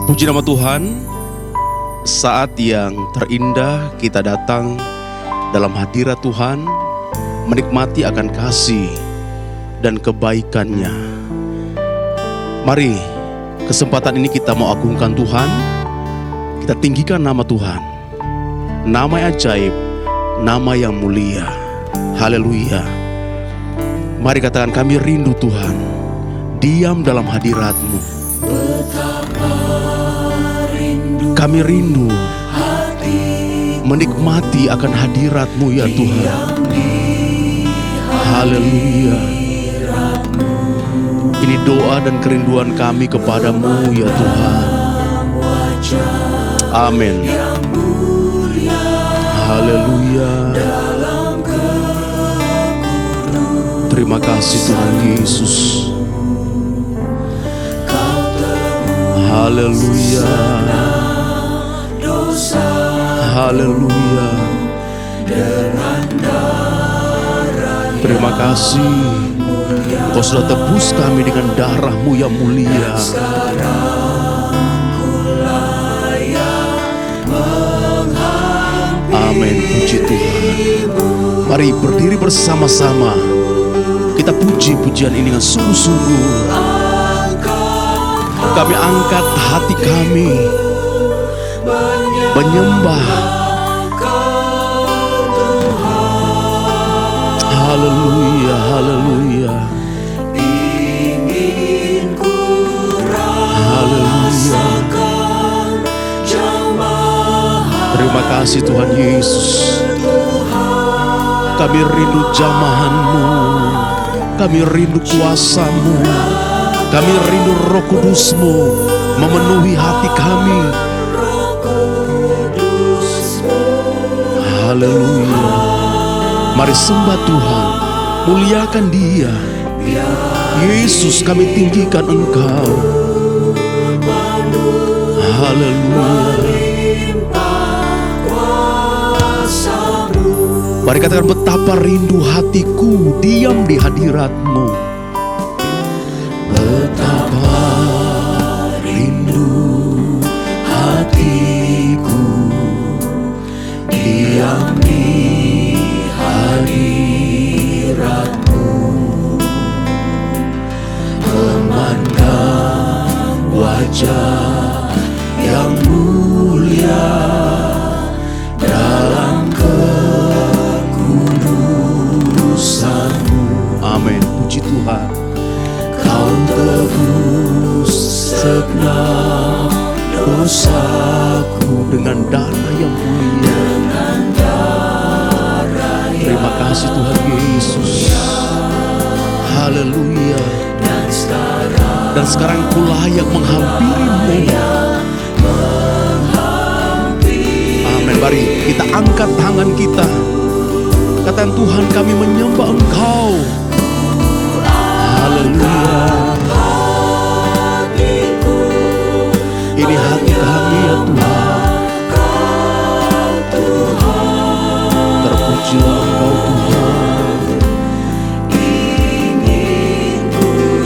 Puji nama Tuhan, saat yang terindah kita datang dalam hadirat Tuhan, menikmati akan kasih dan kebaikan-Nya. Mari, kesempatan ini kita mau agungkan Tuhan, kita tinggikan nama Tuhan, nama yang ajaib, nama yang mulia. Haleluya. Mari katakan, kami rindu Tuhan, diam dalam hadirat-Mu. Kami rindu menikmati akan hadirat-Mu ya Tuhan. Haleluya. Ini doa dan kerinduan kami kepadamu ya Tuhan. Amin. Haleluya. Terima kasih Tuhan Yesus. Haleluya. Haleluya. Terima kasih, Kau sudah tebus kami dengan darah-Mu yang mulia. Amin. Puji Tuhan. Mari berdiri bersama-sama, kita puji pujian ini dengan sungguh-sungguh. Kami angkat hati kami menyembah. Haleluya, haleluya. Haleluya. Terima kasih Tuhan Yesus. Kami rindu jamahan-Mu, kami rindu kuasa-Mu, kami rindu Roh Kudus-Mu memenuhi hati kami. Haleluya. Mari sembah Tuhan, muliakan Dia. Yesus, kami tinggikan Engkau. Haleluya. Mari katakan, betapa rindu hatiku diam di hadirat-Mu. Betapa rindu hatiku diam di hadirat-Mu, memandang wajah yang mulia dalam kekudusan-Mu. Amin. Puji Tuhan. Kau tebus segenap dosaku dengan darah yang mulia. Terima kasih Tuhan Yesus. Haleluya. Dan sekarang ku layak menghampiri-Mu. Amin. Mari kita angkat tangan kita, katakan, Tuhan, kami menyembah Engkau. Haleluya. Ini hati kami ya Tuhan. Terpujilah Engkau Tuhan.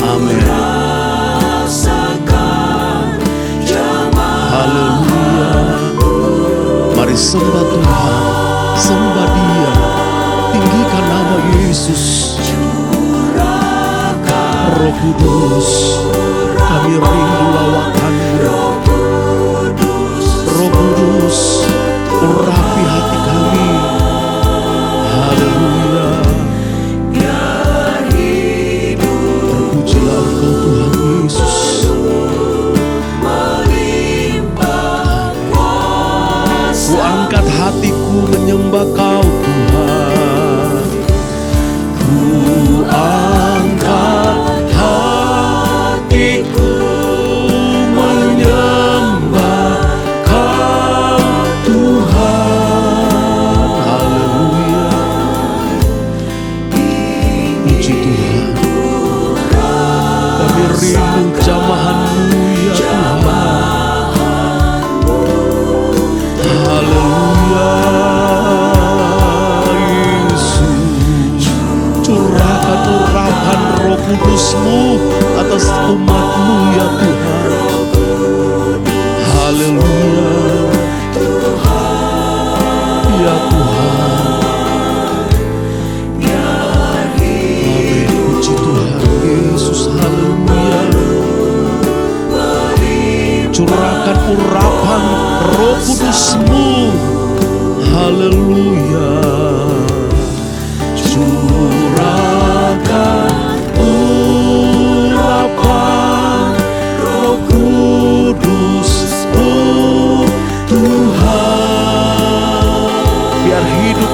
Amin. Haleluya. Mari sembah Tuhan, sembah Dia, tinggikan nama Yesus. Roh Kudus, kami rindu lawakan-Mu. Roh Kudus, urapi hati kami. Haleluya. Terpujilah Engkau Tuhan Yesus. Ku angkat hatiku menyembah Kau Tuhan. Ku angkat hatiku menyembah Kau Tuhan. Haleluya. Puji Tuhan. Kami rindu jamahan-Mu ya Tuhan. Haleluya.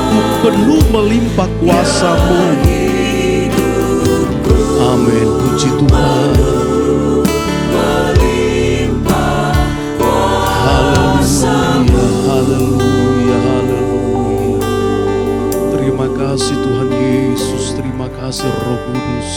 hidupku penuh melimpah kuasa-Mu. Amin, puji Tuhan. Haleluya, haleluya. Terima kasih Tuhan Yesus, terima kasih Roh Kudus.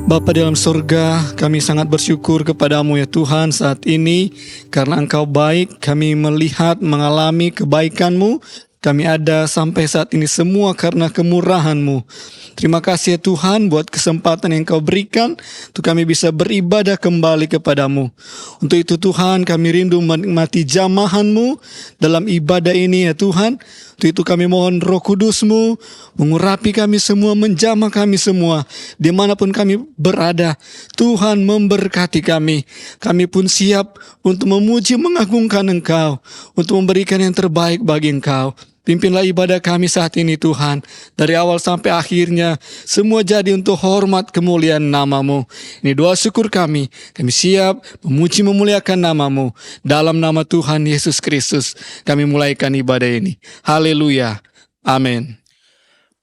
Bapa dalam surga, kami sangat bersyukur kepadamu ya Tuhan saat ini. Karena Engkau baik, kami melihat, mengalami kebaikan-Mu. Kami ada sampai saat ini semua karena kemurahan-Mu. Terima kasih ya Tuhan buat kesempatan yang Kau berikan untuk kami bisa beribadah kembali kepadamu. Untuk itu Tuhan, kami rindu menikmati jamahan-Mu dalam ibadah ini ya Tuhan. Untuk itu kami mohon Roh Kudus-Mu mengurapi kami semua, menjamah kami semua dimanapun kami berada. Tuhan memberkati kami. Kami pun siap untuk memuji, mengagungkan Engkau, untuk memberikan yang terbaik bagi Engkau. Pimpinlah ibadah kami saat ini Tuhan. Dari awal sampai akhirnya semua jadi untuk hormat kemuliaan nama-Mu. Ini doa syukur kami. Kami siap memuji memuliakan nama-Mu. Dalam nama Tuhan Yesus Kristus kami mulaikan ibadah ini. Haleluya. Amin.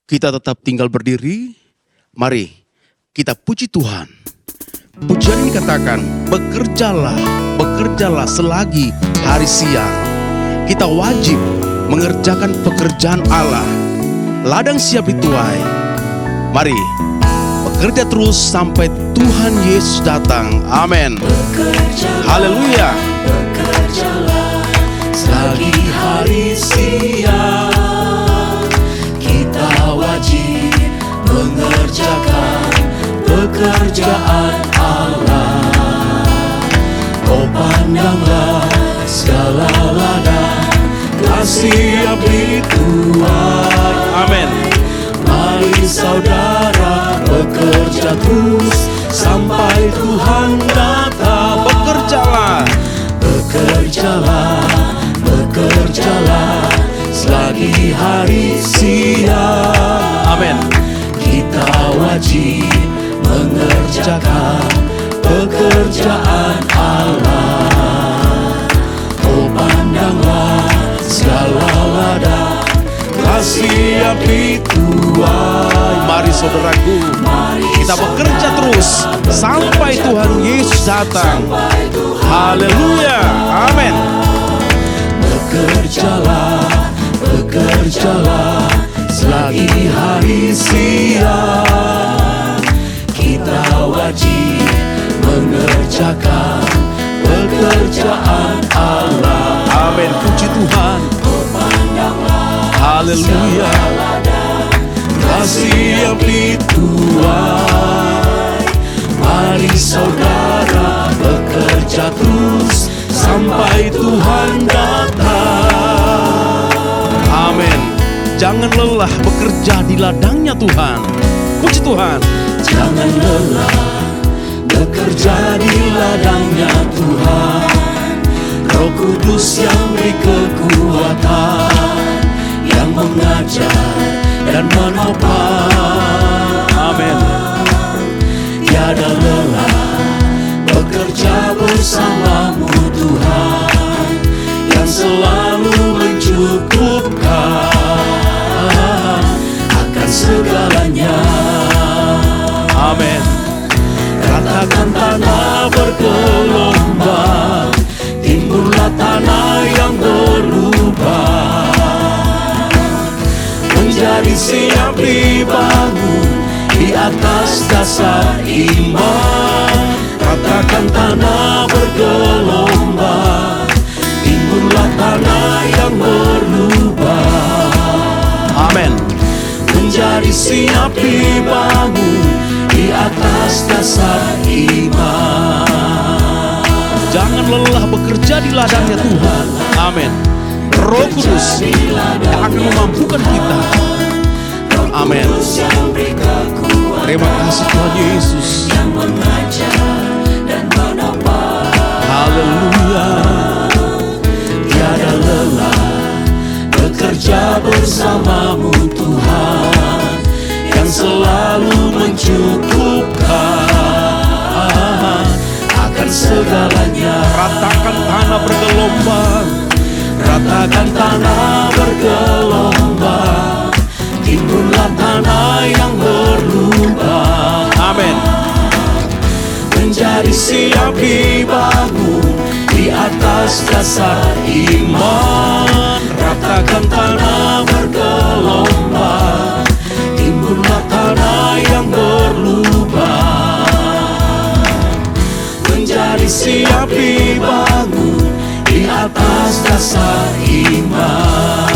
Kita tetap tinggal berdiri. Mari kita puji Tuhan. Pujian ini katakan, bekerjalah, bekerjalah selagi hari siang. Kita wajib mengerjakan pekerjaan Allah. Ladang siap dituai. Mari bekerja terus sampai Tuhan Yesus datang. Amin. Haleluya. Bekerjalah selagi hari siang. Kita wajib mengerjakan pekerjaan Allah. Oh pandanglah segala ladang siap dituai. Amin. Mari saudara bekerja terus sampai Tuhan datang. Bekerjalah, bekerjalah, bekerjalah selagi hari siang. amin. Kita wajib mengerjakan pekerjaan Allah. Oh pandanglah segala ladang siap dituai. Mari saudaraku, kita bekerja terus sampai Tuhan Yesus datang. Haleluya, amin. Bekerjalah, bekerjalah selagi hari siang. Kita wajib mengerjakan pekerjaan Allah. Amin, puji Tuhan. Haleluya. Siap dituai. Mari saudara bekerja terus sampai Tuhan datang. Amin. Jangan lelah bekerja di ladangnya Tuhan. Puji Tuhan. Jangan lelah bekerja di ladangnya Tuhan. Roh Kudus yang beri kekuatan, yang mengajar dan menopang. Amin. Tiada lelah bekerja bersamamu Tuhan, yang selalu mencukupkan akan segalanya. Amin. Ratakan tanah bergelombang, timbullah tanah yang berubah, menjadi siap dibangun di atas dasar iman. Ratakan tanah bergelombang, timbullah tanah yang berubah. Amin. Menjadi siap dibangun di atas dasar iman. Jangan lelah bekerja di ladangnya Tuhan. Amin. Roh Kudus yang akan memampukan kita. Amin. Terima kasih Tuhan Yesus. Haleluya. Tiada lelah bekerja bersamamu Tuhan, yang selalu mencukupkan akan segalanya. Ratakan tanah bergelombang, ratakan tanah bergelombang, timbunlah tanah yang berlubang. Amin. Menjadi siap dibangun di atas dasar iman. Ratakan tanah bergelombang, timbunlah tanah yang berlubang. Menjadi siap dibangun di atas dasar iman.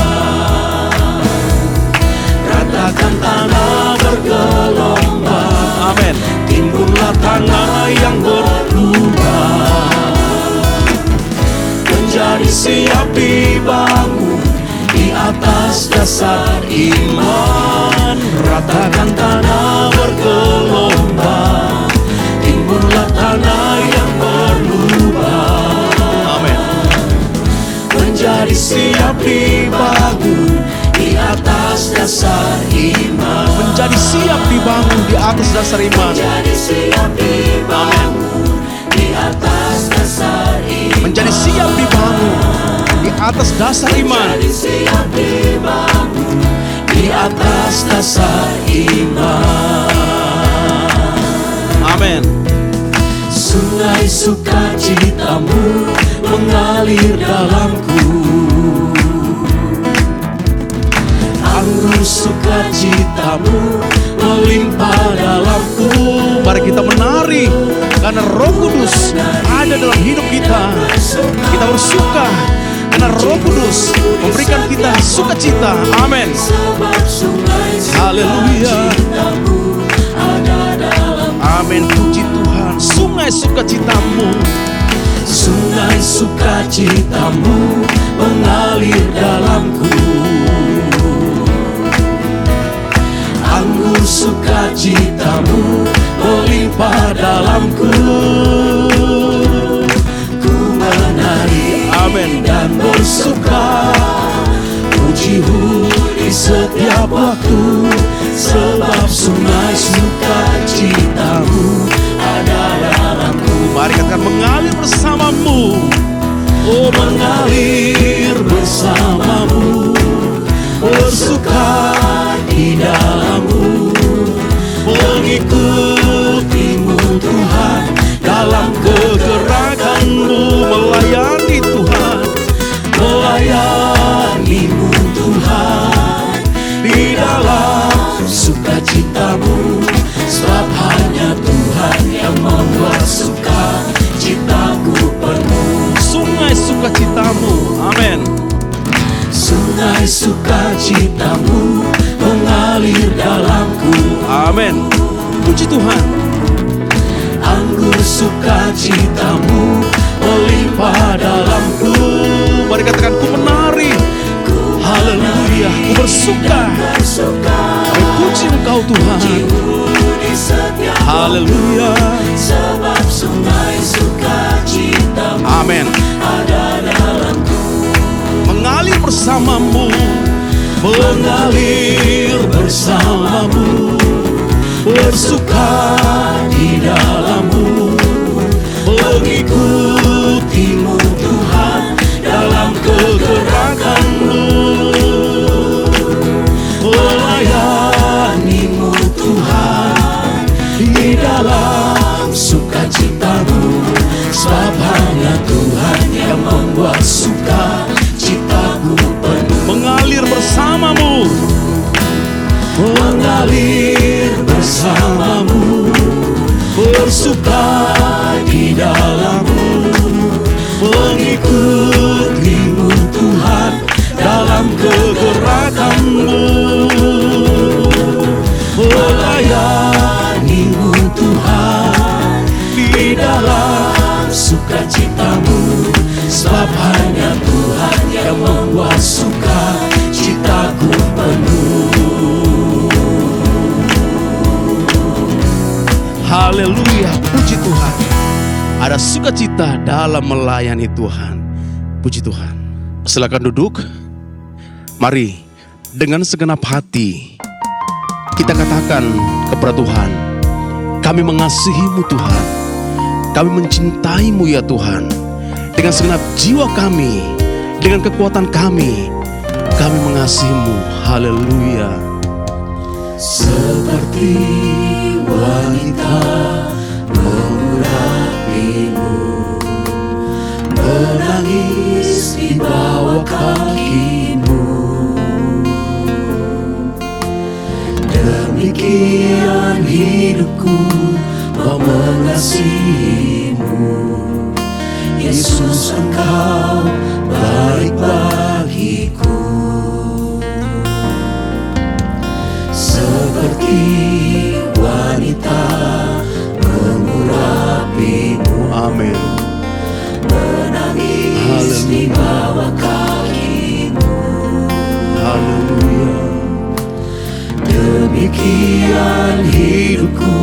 Ratakan tanah bergelombang, Amin. timbunlah tanah yang berlubang. Menjadi siap dibangun di atas dasar iman. Ratakan tanah bergelombang, timbunlah tanah yang berlubang. Amin. Menjadi siap dibangun di atas dasar iman. Menjadi siap dibangun di atas dasar iman. Menjadi siap dibangun di atas dasar iman. Menjadi siap dibangun di atas dasar iman. Menjadi siap dibangun di atas dasar iman. Amin. Sungai sukacitamu mengalir dalamku, anggur sukacitamu melimpah dalamku. Mari kita menari karena Roh Kudus ada dalam hidup kita. Kita bersuka karena Roh Kudus memberikan kita sukacita. Amin. Sebab sungai Haleluya. sukacitamu ada dalam. Amin. Puji Tuhan. Sungai sukacitamu. Sungai sukacitamu mengalir dalamku, anggur sukacitamu melimpah dalamku. Ku menari Amin. dan bersuka, pujimu di setiap waktu. Sebab sungai sukacitamu ada dalamku. Mari katakan mengalir bersamamu. Oh, mengalir bersamamu, bersuka di dalammu, mengikutimu Tuhan dalam kegerakanmu, Melayani Tuhan. melayanimu Tuhan di dalam sukacitamu. Sebab hanya Tuhan yang membuat sukacitaku penuh. Sungai sukacitamu. Amin. Sungai sukacitamu mengalir dalamku, Amin. Puji Tuhan. anggur sukacitamu melimpah dalamku. Mari katakan ku menari. Haleluya. Ku bersuka. Kami puji Engkau Tuhan. Di setiap Haleluya. sebab sungai sukacitamu Amin. ada dalamku. Mengalir bersamamu. Mengalir bersamamu, bersuka di dalammu, mengikutimu Tuhan dalam kegerakanmu, melayanimu Tuhan di dalam sukacitamu. Sebab hanya Tuhan yang membuat sukacitaku penuh. Mengalir bersamamu. Mengalir bersamamu, bersuka di dalammu, mengikutimu Tuhan dalam kegerakanmu, melayanimu Tuhan di dalam sukacitamu. Sebab hanya Tuhan yang membuat sukacitaku penuh. Haleluya. Puji Tuhan. Ada sukacita dalam melayani Tuhan. Puji Tuhan. Silakan duduk. Mari dengan segenap hati kita katakan kepada Tuhan, kami mengasihi-Mu Tuhan. Kami mencintai-Mu ya Tuhan. Dengan segenap jiwa kami, Dengan kekuatan kami mengasihi-Mu. Haleluya. Seperti wanita mengurapi-Mu, menangis di bawah kaki-Mu. Demikian hidupku mau mengasihi-Mu. Yesus, Engkau baik bagiku. Seperti wanita mengurapi-Mu, Amin. menangis di bawah kaki-Mu. Haleluya. Demikian hidupku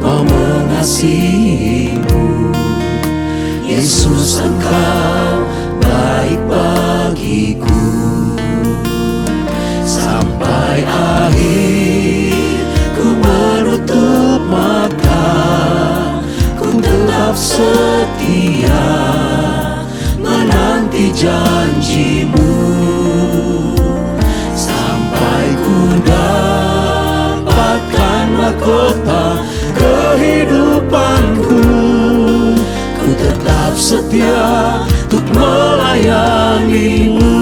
mau mengasihi-Mu. Yesus, Engkau baik bagiku. Sampai akhir ku menutup mata, ku tetap setia menanti janji-Mu. Sampai ku dapatkan mahkota kehidupanku, ku tetap setia untuk melayani-Mu.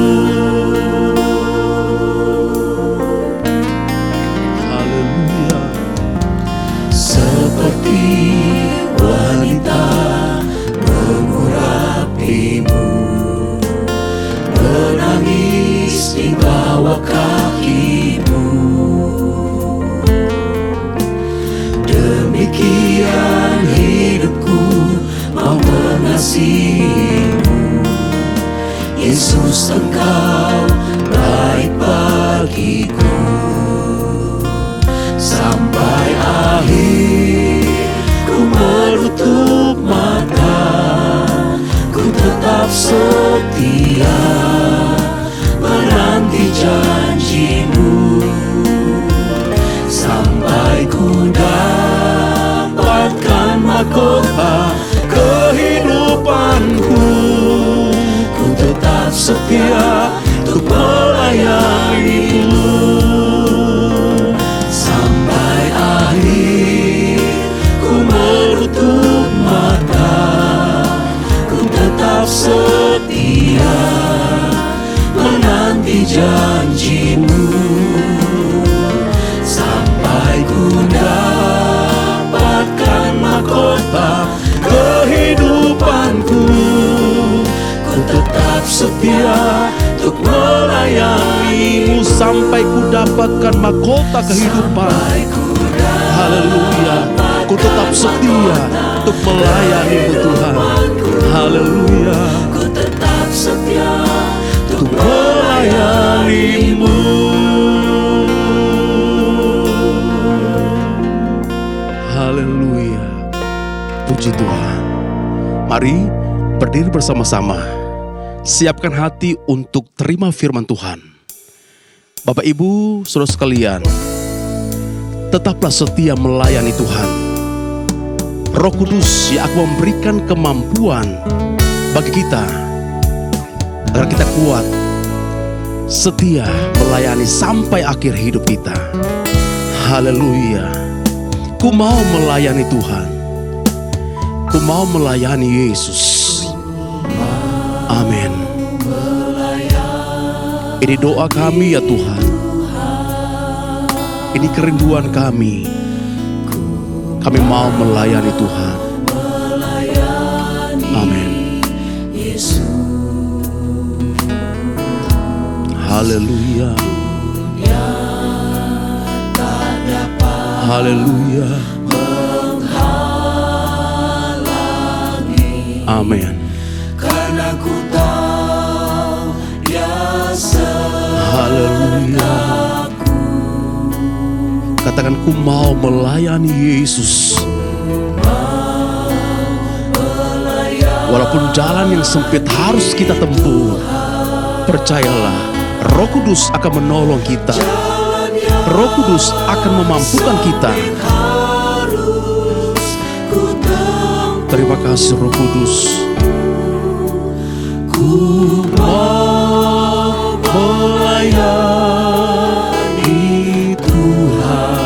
Haleluya. Seperti wanita mengurapi-Mu, menangis di bawah kaki-Mu. Demikian hidupku mau mengasihi-Mu. Yesus, Engkau baik bagiku. Sampai akhir ku menutup mata, ku tetap setia menanti janji-Mu. Sampai ku dapatkan mahkota kehidupanku, ku tetap setia untuk melayani-Mu. Sampai akhir ku menutup mata, ku tetap setia menanti janji-Mu. Sampai ku dapatkan mahkota kehidupanku, ku tetap setia untuk melayani-Mu. Sampai ku dapatkan mahkota kehidupan. Haleluya. Ku tetap setia untuk melayani-Mu Tuhan. Haleluya. Ku tetap setia untuk melayani-Mu. Haleluya. Puji Tuhan. Mari berdiri bersama-sama. Siapkan hati untuk terima firman Tuhan. Bapak, Ibu, saudara sekalian, tetaplah setia melayani Tuhan. Roh Kudus yang akan memberikan kemampuan bagi kita agar kita kuat, setia melayani sampai akhir hidup kita. Haleluya. Ku mau melayani Tuhan. Ku mau melayani Yesus. Amin. Ini doa kami ya Tuhan. Ini kerinduan kami. Kami mau melayani Tuhan. Amin. Haleluya. Haleluya. Amin. Karena ku tahu Dia Haleluya. Katakan, ku mau melayani Yesus. Walaupun jalan yang sempit harus kita tempuh, percayalah, Roh Kudus akan menolong kita. Roh Kudus akan memampukan kita. Terima kasih Roh Kudus. ku mau melayani Tuhan.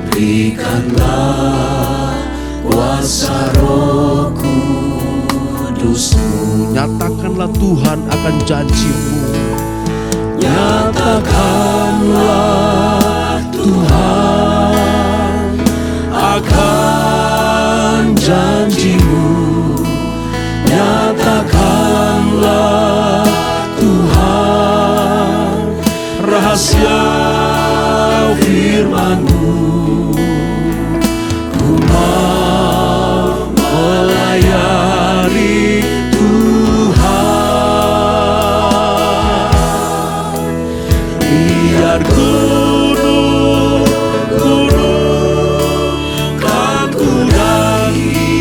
Berikanlah kuasa Roh Kudus-Mu. Nyatakanlah Tuhan akan janji-Mu. Nyatakanlah Tuhan akan janji-Mu. Nyatakanlah Tuhan rahasia firman-Mu. Ku mau melayani Tuhan. Biar gunung-gunung kan ku daki,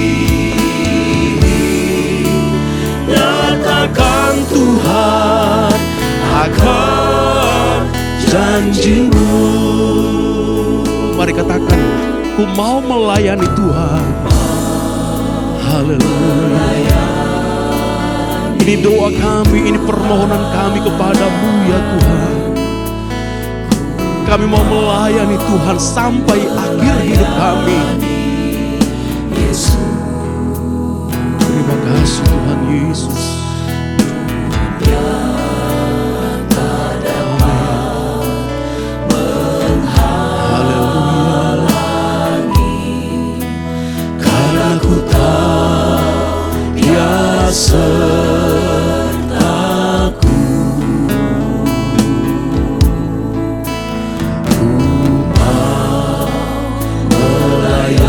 nyatakan Tuhan akan janji-Mu. Mari katakan, ku mau melayani Tuhan. Haleluya. Ini doa kami, ini permohonan kami kepadamu ya Tuhan. Kami mau melayani Tuhan sampai akhir hidup kami. Terima kasih Tuhan Yesus. Karena ku tahu Dia sertaku. Ku mau melayani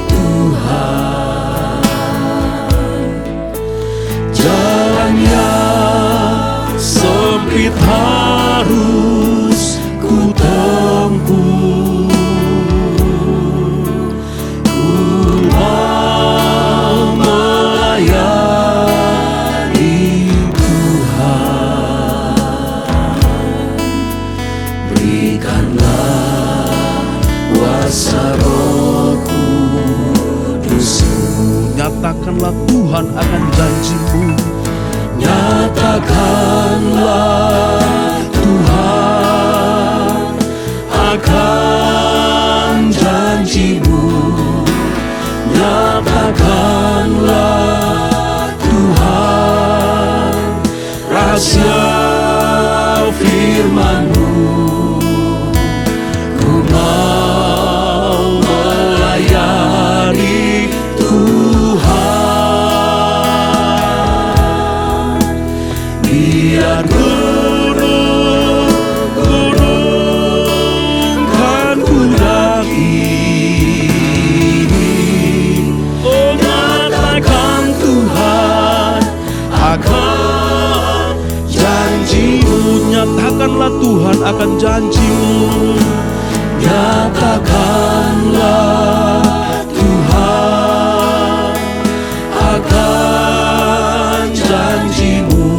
Tuhan. Jalan yang sempit harus ku tempuh. Ku mau melayani Tuhan. Berikanlah kuasa Roh Kudus-Mu. Nyatakanlah Tuhan akan janji-Mu. Nyatakanlah Tuhan akan janji-Mu. Nyatakanlah Tuhan rahasia firman-Mu. Ku mau melayani Tuhan. Biar gunung-gunung kan ku daki, oh nyatakan Tuhan akan janji-Mu. Nyatakanlah Tuhan akan janji-Mu. Nyatakanlah Tuhan akan janji-Mu.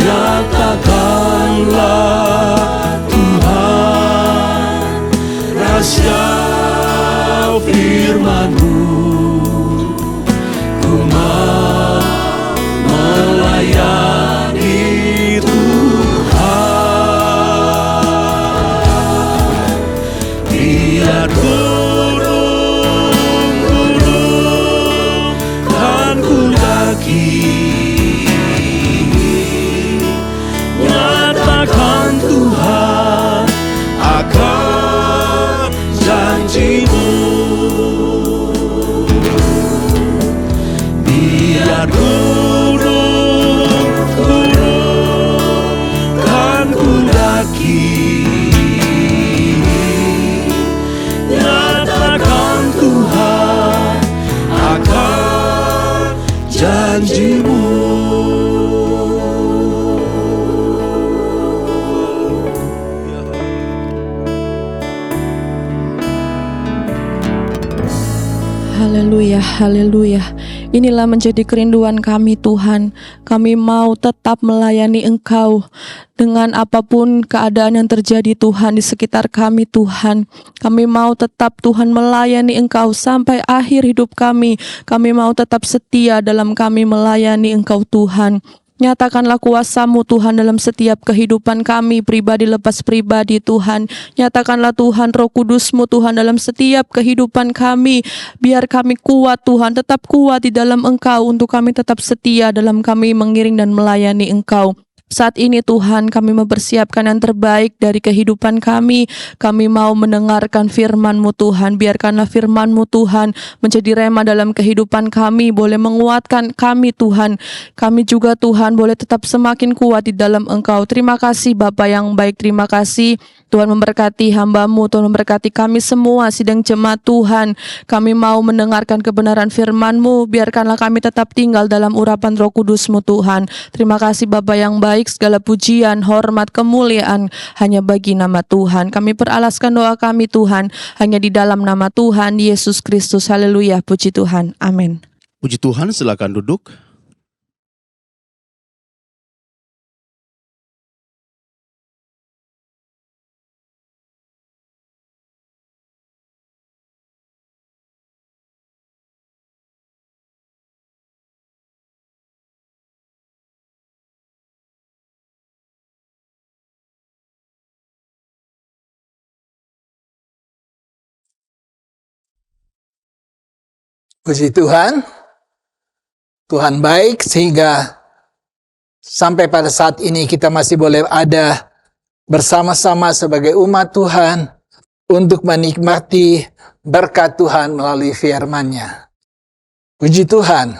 Nyatakanlah Tuhan rahasia firman-Mu. Ku mau melayani Tuhan. Biar gunung-gunung kan ku daki, nyatakan Tuhan akan janji-Mu. Biar gunung-gunung kan ku daki, nyatakan Tuhan akan janji-Mu. Haleluya. Haleluya, haleluya. Inilah menjadi kerinduan kami Tuhan. Kami mau tetap melayani Engkau dengan apapun keadaan yang terjadi Tuhan di sekitar kami Tuhan. Kami mau tetap Tuhan melayani Engkau sampai akhir hidup kami. Kami mau tetap setia dalam kami melayani Engkau Tuhan. Nyatakanlah kuasa-Mu Tuhan dalam setiap kehidupan kami, pribadi lepas pribadi Tuhan. Nyatakanlah Tuhan Roh Kudus-Mu Tuhan dalam setiap kehidupan kami. Biar kami kuat Tuhan, tetap kuat di dalam Engkau, untuk kami tetap setia dalam kami mengiring dan melayani Engkau. Saat ini Tuhan, kami mempersiapkan yang terbaik dari kehidupan kami. Kami mau mendengarkan firman-Mu Tuhan. Biarkanlah firman-Mu Tuhan menjadi rema dalam kehidupan kami, boleh menguatkan kami Tuhan. Kami juga Tuhan boleh tetap semakin kuat di dalam Engkau. Terima kasih Bapa yang baik, terima kasih. Tuhan memberkati hamba-Mu, Tuhan memberkati kami semua sidang jemaat Tuhan. Kami mau mendengarkan kebenaran firman-Mu. Biarkanlah kami tetap tinggal dalam urapan Roh Kudus-Mu Tuhan. Terima kasih Bapa yang baik, segala pujian, hormat, kemuliaan hanya bagi nama Tuhan. Kami peralaskan doa kami Tuhan hanya di dalam nama Tuhan Yesus Kristus. Haleluya, puji Tuhan. Amin. Puji Tuhan, silakan duduk. Puji Tuhan, Tuhan baik sehingga sampai pada saat ini kita masih boleh ada bersama-sama sebagai umat Tuhan untuk menikmati berkat Tuhan melalui firman-Nya. Puji Tuhan,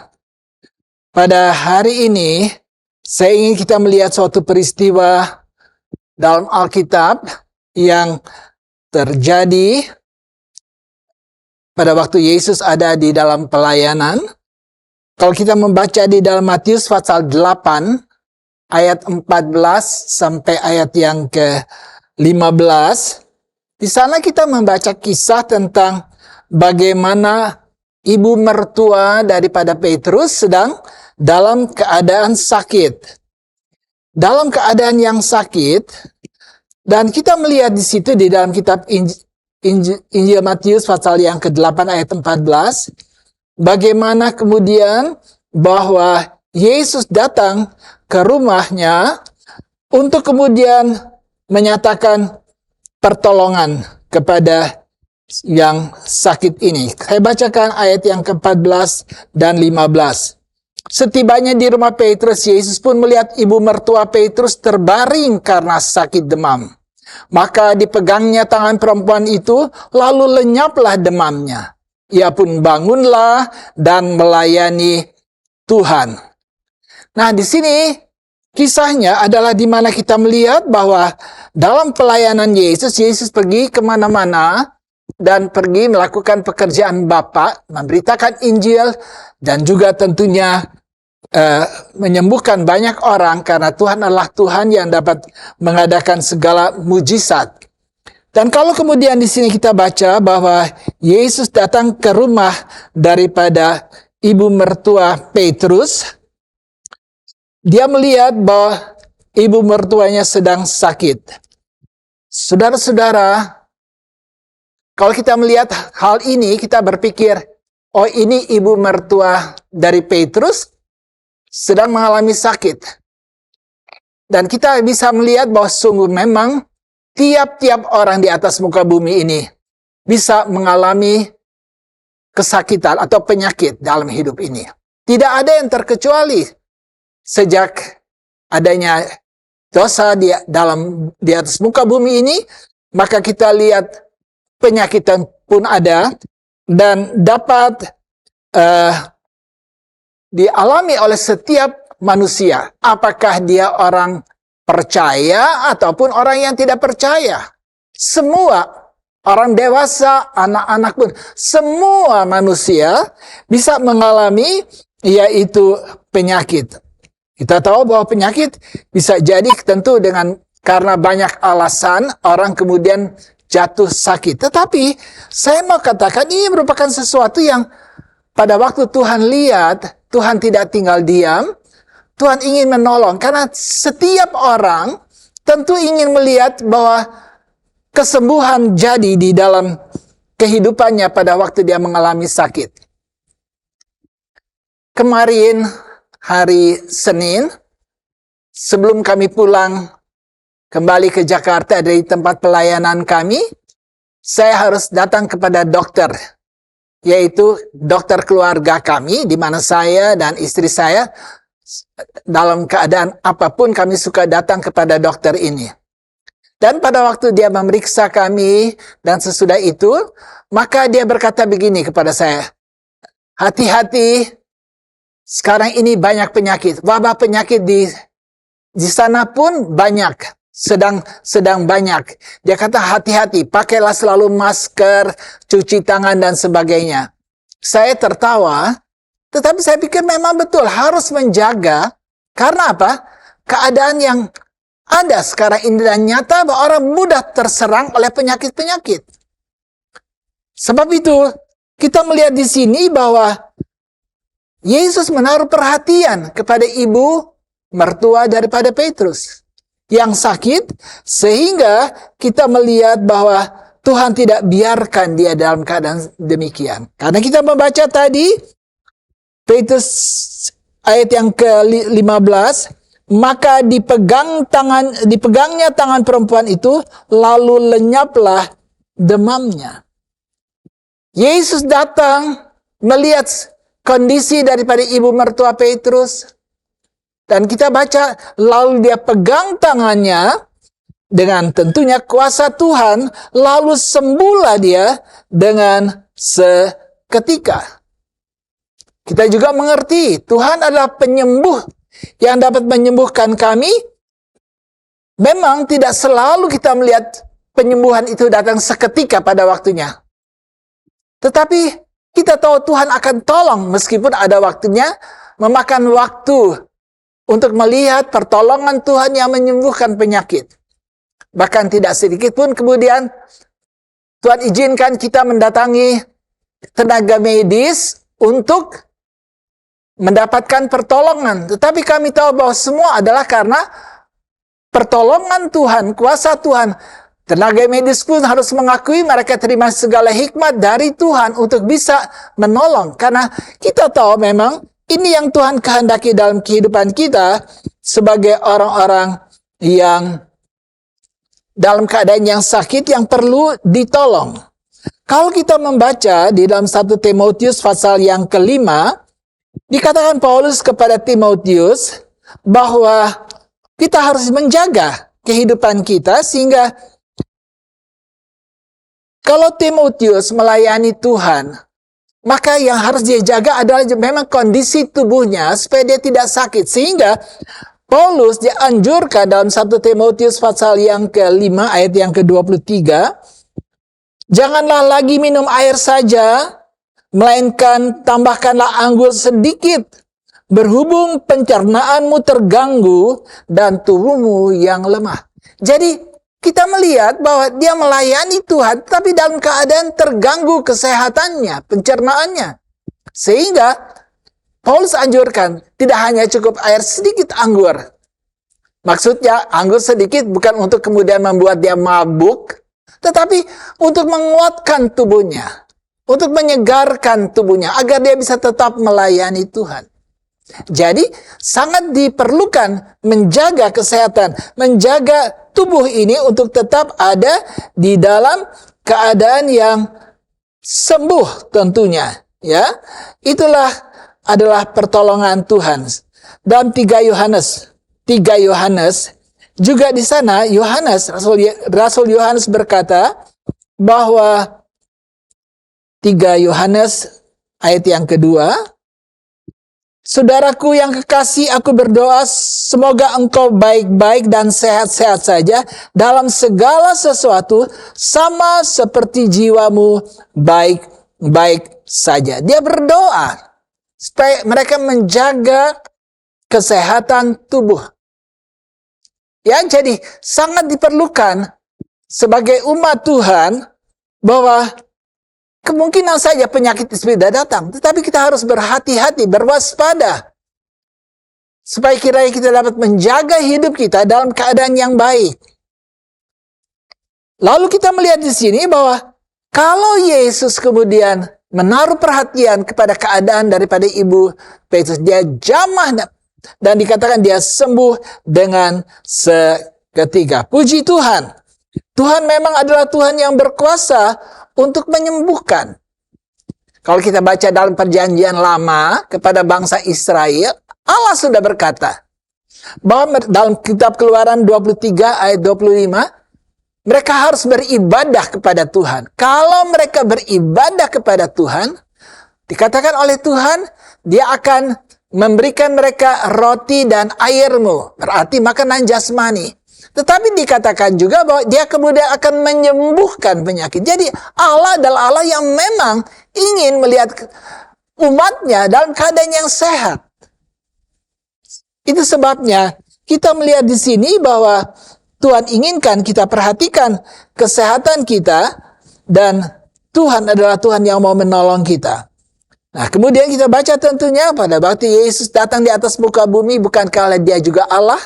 pada hari ini saya ingin kita melihat suatu peristiwa dalam Alkitab yang terjadi pada waktu Yesus ada di dalam pelayanan. Kalau kita membaca di dalam Matius pasal 8 ayat 14 sampai ayat yang ke-15, di sana kita membaca kisah tentang bagaimana ibu mertua daripada Petrus sedang dalam keadaan sakit. Dalam keadaan yang sakit, dan kita melihat di situ di dalam kitab Injil Matius pasal yang ke-8 ayat 14, bagaimana kemudian bahwa Yesus datang ke rumahnya untuk kemudian menyatakan pertolongan kepada yang sakit ini. Saya bacakan ayat yang ke-14 dan 15. Setibanya di rumah Petrus, Yesus pun melihat ibu mertua Petrus terbaring karena sakit demam. Maka dipegangnya tangan perempuan itu, lalu lenyaplah demamnya. Ia pun bangunlah dan melayani Tuhan. Nah, di sini kisahnya adalah di mana kita melihat bahwa dalam pelayanan Yesus, Yesus pergi kemana-mana dan pergi melakukan pekerjaan Bapa, memberitakan Injil, dan juga tentunya menyembuhkan banyak orang karena Tuhan adalah Tuhan yang dapat mengadakan segala mujizat. Dan kalau kemudian di sini kita baca bahwa Yesus datang ke rumah daripada ibu mertua Petrus, dia melihat bahwa ibu mertuanya sedang sakit. Saudara-saudara, kalau kita melihat hal ini, kita berpikir, oh ini ibu mertua dari Petrus sedang mengalami sakit. Dan kita bisa melihat bahwa sungguh memang tiap-tiap orang di atas muka bumi ini bisa mengalami kesakitan atau penyakit dalam hidup ini. Tidak ada yang terkecuali. Sejak adanya dosa di atas muka bumi ini, maka kita lihat penyakitan pun ada dan dapat dialami oleh setiap manusia. Apakah dia orang percaya ataupun orang yang tidak percaya. Semua orang dewasa, anak-anak pun, semua manusia bisa mengalami yaitu penyakit. Kita tahu bahwa penyakit bisa jadi tentu karena banyak alasan orang kemudian jatuh sakit. Tetapi saya mau katakan ini merupakan sesuatu yang pada waktu Tuhan lihat, Tuhan tidak tinggal diam, Tuhan ingin menolong. Karena setiap orang tentu ingin melihat bahwa kesembuhan jadi di dalam kehidupannya pada waktu dia mengalami sakit. Kemarin hari Senin, sebelum kami pulang kembali ke Jakarta dari tempat pelayanan kami, saya harus datang kepada dokter, yaitu dokter keluarga kami, di mana saya dan istri saya dalam keadaan apapun kami suka datang kepada dokter ini. Dan pada waktu dia memeriksa kami dan sesudah itu, maka dia berkata begini kepada saya, hati-hati, sekarang ini banyak penyakit, wabah penyakit di sana pun banyak, sedang banyak. Dia kata hati-hati, pakailah selalu masker, cuci tangan dan sebagainya. Saya tertawa, tetapi saya pikir memang betul harus menjaga. Karena apa? Keadaan yang ada sekarang ini dan nyata bahwa orang mudah terserang oleh penyakit-penyakit. Sebab itu, kita melihat di sini bahwa Yesus menaruh perhatian kepada ibu mertua daripada Petrus yang sakit, sehingga kita melihat bahwa Tuhan tidak biarkan dia dalam keadaan demikian. Karena kita membaca tadi, Petrus ayat yang ke-15, maka dipegangnya tangan perempuan itu, lalu lenyaplah demamnya. Yesus datang melihat kondisi daripada ibu mertua Petrus, dan kita baca, lalu dia pegang tangannya dengan tentunya kuasa Tuhan, lalu sembuhlah dia dengan seketika. Kita juga mengerti, Tuhan adalah penyembuh yang dapat menyembuhkan kami. Memang tidak selalu kita melihat penyembuhan itu datang seketika pada waktunya. Tetapi kita tahu Tuhan akan tolong meskipun ada waktunya, memakan waktu untuk melihat pertolongan Tuhan yang menyembuhkan penyakit. Bahkan tidak sedikit pun kemudian Tuhan izinkan kita mendatangi tenaga medis untuk mendapatkan pertolongan. Tetapi kami tahu bahwa semua adalah karena pertolongan Tuhan, kuasa Tuhan. Tenaga medis pun harus mengakui mereka terima segala hikmat dari Tuhan untuk bisa menolong. Karena kita tahu memang ini yang Tuhan kehendaki dalam kehidupan kita sebagai orang-orang yang dalam keadaan yang sakit yang perlu ditolong. Kalau kita membaca di dalam 1 Timotius pasal yang ke-5, dikatakan Paulus kepada Timotius bahwa kita harus menjaga kehidupan kita, sehingga kalau Timotius melayani Tuhan, maka yang harus dia jaga adalah memang kondisi tubuhnya supaya dia tidak sakit. Sehingga Paulus dianjurkan dalam 1 Timotius pasal yang ke-5 ayat yang ke-23, janganlah lagi minum air saja, melainkan tambahkanlah anggur sedikit, berhubung pencernaanmu terganggu dan tubuhmu yang lemah. Jadi kita melihat bahwa dia melayani Tuhan, tapi dalam keadaan terganggu kesehatannya, pencernaannya. Sehingga Paulus anjurkan, tidak hanya cukup air sedikit anggur. Maksudnya anggur sedikit bukan untuk kemudian membuat dia mabuk, tetapi untuk menguatkan tubuhnya, untuk menyegarkan tubuhnya, agar dia bisa tetap melayani Tuhan. Jadi sangat diperlukan menjaga kesehatan, menjaga tubuh ini untuk tetap ada di dalam keadaan yang sembuh tentunya. Ya, itulah adalah pertolongan Tuhan. Dalam 3 Yohanes juga di sana Rasul Yohanes berkata bahwa 3 Yohanes ayat yang kedua, saudaraku yang kekasih, aku berdoa semoga engkau baik-baik dan sehat-sehat saja dalam segala sesuatu, sama seperti jiwamu baik-baik saja. Dia berdoa supaya mereka menjaga kesehatan tubuh. Ya, jadi sangat diperlukan sebagai umat Tuhan bahwa kemungkinan saja penyakit itu sudah datang. Tetapi kita harus berhati-hati, berwaspada. Supaya kiranya kita dapat menjaga hidup kita dalam keadaan yang baik. Lalu kita melihat di sini bahwa kalau Yesus kemudian menaruh perhatian kepada keadaan daripada ibu Petrus, dia jamah dan dikatakan dia sembuh dengan seketika. Puji Tuhan. Tuhan memang adalah Tuhan yang berkuasa untuk menyembuhkan. Kalau kita baca dalam perjanjian lama kepada bangsa Israel, Allah sudah berkata bahwa dalam kitab Keluaran 23 ayat 25, mereka harus beribadah kepada Tuhan. Kalau mereka beribadah kepada Tuhan, dikatakan oleh Tuhan, dia akan memberikan mereka roti dan airmu. Berarti makanan jasmani. Tetapi dikatakan juga bahwa dia kemudian akan menyembuhkan penyakit. Jadi Allah adalah Allah yang memang ingin melihat umatnya dalam keadaan yang sehat. Itu sebabnya kita melihat di sini bahwa Tuhan inginkan kita perhatikan kesehatan kita dan Tuhan adalah Tuhan yang mau menolong kita. Nah, kemudian kita baca tentunya pada waktu Yesus datang di atas muka bumi, bukankah dia juga Allah?